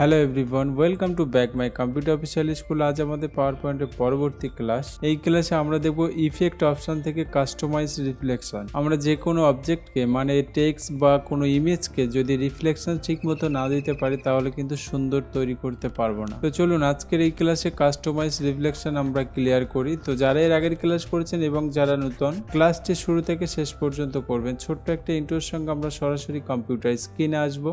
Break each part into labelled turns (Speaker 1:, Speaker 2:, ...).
Speaker 1: Hello everyone, welcome to back my computer official school. আজ আমাদের পাওয়ার পয়েন্টের পরবর্তী ক্লাস। এই ক্লাসে আমরা দেখব ইফেক্ট অপশন থেকে কাস্টমাইজ রিফ্লেকশন। আমরা যে কোনো অবজেক্টকে মানে টেক্সট বা কোনো ইমেজকে যদি রিফ্লেকশন ঠিক মতো না দিতে পারি তাহলে কিন্তু সুন্দর তৈরি করতে পারবো না। তো চলুন আজকের এই ক্লাসে কাস্টমাইজ রিফ্লেকশন আমরা ক্লিয়ার করি। তো যারা এর আগের ক্লাস করেছেন এবং যারা নতুন, ক্লাসটি শুরু থেকে শেষ পর্যন্ত করবেন। ছোট্ট একটা ইন্ট্রোর সঙ্গে আমরা সরাসরি কম্পিউটার স্ক্রিনে আসবো।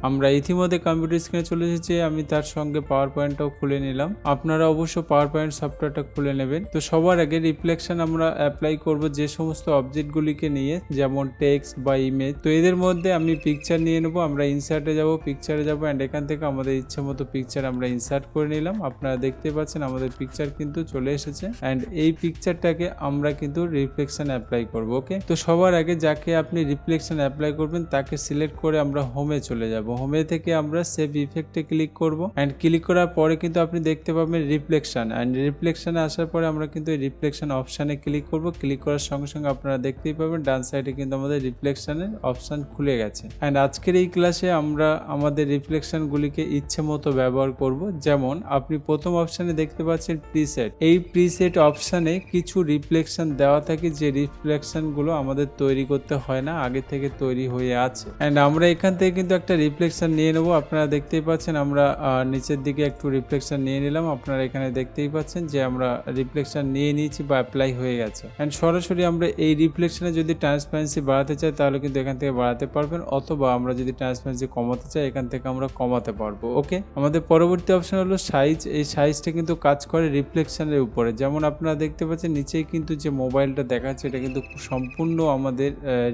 Speaker 1: আমরা ইতিমধ্যে কম্পিউটার স্ক্রিনে চলে এসেছি। আমি তার সঙ্গে পাওয়ার পয়েন্টটাও খুলে নিলাম। আপনারা অবশ্য পাওয়ার পয়েন্ট সফটওয়্যারটা খুলে নেবেন। তো সবার আগে রিফ্লেকশন আমরা অ্যাপ্লাই করব যে সমস্ত অবজেক্টগুলিকে নিয়ে, যেমন টেক্সট বা ইমেজ। তো এদের মধ্যে আমি পিকচার নিয়ে নেব। আমরা ইনসার্টে যাব, পিকচারে যাব অ্যান্ড এখান থেকে আমাদের ইচ্ছে মতো পিকচার আমরা ইনসার্ট করে নিলাম। আপনারা দেখতে পাচ্ছেন আমাদের পিকচার কিন্তু চলে এসেছে অ্যান্ড এই পিকচারটাকে আমরা কিন্তু রিফ্লেকশন অ্যাপ্লাই করব। ওকে, তো সবার আগে যাকে আপনি রিফ্লেকশন অ্যাপ্লাই করবেন তাকে সিলেক্ট করে আমরা হোমে চলে যাব। হোমে থেকে আমরা সেভ ইফেক্টে ক্লিক করব এন্ড ক্লিক করার পরে কিন্তু আপনি দেখতে পাবেন রিফ্লেকশন এন্ড রিফ্লেকশনে আসার পরে আমরা কিন্তু এই রিফ্লেকশন অপশনে ক্লিক করব। ক্লিক করার সঙ্গে সঙ্গে আপনারা দেখতেই পাবেন ডান সাইডে কিন্তু আমাদের রিফ্লেকশনের অপশন খুলে গেছে এন্ড আজকের এই ক্লাসে আমরা আমাদের রিফ্লেকশন গুলিকে ইচ্ছে মতো ব্যবহার করব। যেমন আপনি প্রথম অপশনে দেখতে পাচ্ছেন প্রিসেট। এই প্রিসেট অপশনে কিছু রিফ্লেকশন দেওয়া থাকে যে রিফ্লেকশন গুলো আমাদের তৈরি করতে হয় না, আগে থেকে তৈরি হয়ে আছে এন্ড আমরা এখান থেকে কিন্তু একটা রিফ্লেকশন নিয়ে নেব। আপনারা দেখতেই পাচ্ছেন আমরা নিচের দিকে একটু রিফ্লেকশন নিয়ে নিলাম। আপনারা এখানে দেখতেই পাচ্ছেন যে আমরা রিফ্লেকশন নিয়ে নিয়েছি বা অ্যাপ্লাই হয়ে গেছে এন্ড সরাসরি আমরা এই রিফ্লেকশনে যদি ট্রান্সপারেন্সি বাড়াতে চাই তাহলে কিন্তু এখান থেকে বাড়াতে পারবেন, অথবা আমরা যদি ট্রান্সপারেন্সি কমাতে চাই এখান থেকে আমরা কমাতে পারবো। ওকে, আমাদের পরবর্তী অপশন হলো সাইজ। এই সাইজটা কিন্তু কাজ করে রিফ্লেকশনের উপরে। যেমন আপনারা দেখতে পাচ্ছেন নিচেই কিন্তু যে মোবাইলটা দেখাচ্ছে এটা কিন্তু সম্পূর্ণ আমাদের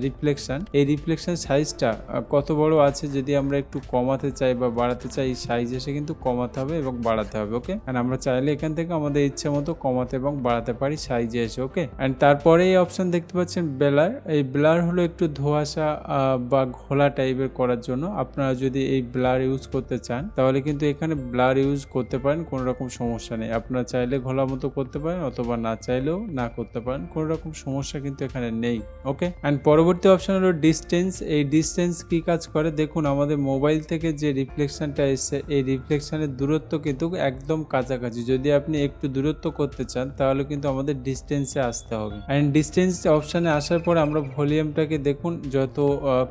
Speaker 1: রিফ্লেকশন। এই রিফ্লেকশন সাইজটা কত বড় আছে যদি আমরা একটু কমাতে চাই বা বাড়াতে চাই, এই সাইজ এসে কিন্তু কমাতে হবে এবং বাড়াতে হবে। ওকে, এন্ড আমরা চাইলে এখান থেকে আমাদের ইচ্ছে মতো কমাতে এবং বাড়াতে পারি সাইজে এসে। ওকে, এন্ড তারপরে এই অপশন দেখতে পাচ্ছেন ব্লার। এই ব্লার হলো একটু ধোঁয়াশা বা ঘোলা টাইপের করার জন্য। আপনারা যদি এই ব্লার ইউজ করতে চান তাহলে কিন্তু এখানে ব্লার ইউজ করতে পারেন, কোনো রকম সমস্যা নেই। আপনারা চাইলে ঘোলা মতো করতে পারেন অথবা না চাইলেও না করতে পারেন, কোনো রকম সমস্যা কিন্তু এখানে নেই। ওকে, এন্ড পরবর্তী অপশন হলো ডিস্টেন্স। এই ডিস্টেন্স কি কাজ করে দেখুন, আমাদের মোবাইল থেকে যে রিফ্লেকশনটা এসছে এই রিফ্লেকশনের দূরত্ব কিন্তু একদম কাছাকাছি। যদি আপনি একটু দূরত্ব করতে চান তাহলে কিন্তু আমাদের ডিস্টেন্সে আসতে হবে এন্ড ডিস্টেন্স অপশনে আসার পর আমরা ভলিউমটাকে দেখুন যত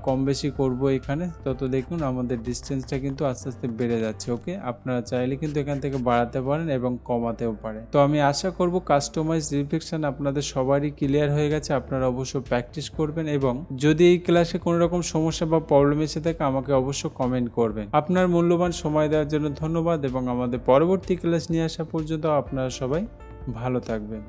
Speaker 1: কম বেশি করব এখানে তত দেখুন আমাদের ডিস্টেন্সটা কিন্তু আস্তে আস্তে বেড়ে যাচ্ছে। ওকে, আপনারা চাইলে কিন্তু এখান থেকে বাড়াতে পারেন এবং কমাতেও পারেন। তো আমি আশা করব কাস্টমাইজ রিফ্লেকশন আপনাদের সবারই ক্লিয়ার হয়ে গেছে। আপনারা অবশ্য প্র্যাকটিস করবেন এবং যদি এই ক্লাসে কোনো রকম সমস্যা বা প্রবলেম এসে থাকে আমাকে অবশ্য কমেন্ট করবেন। আপনার মূল্যবান সময় দেওয়ার জন্য ধন্যবাদ এবং আমাদের পরবর্তী ক্লাস নিয়ে আসা পর্যন্ত আপনারা সবাই ভালো থাকবেন।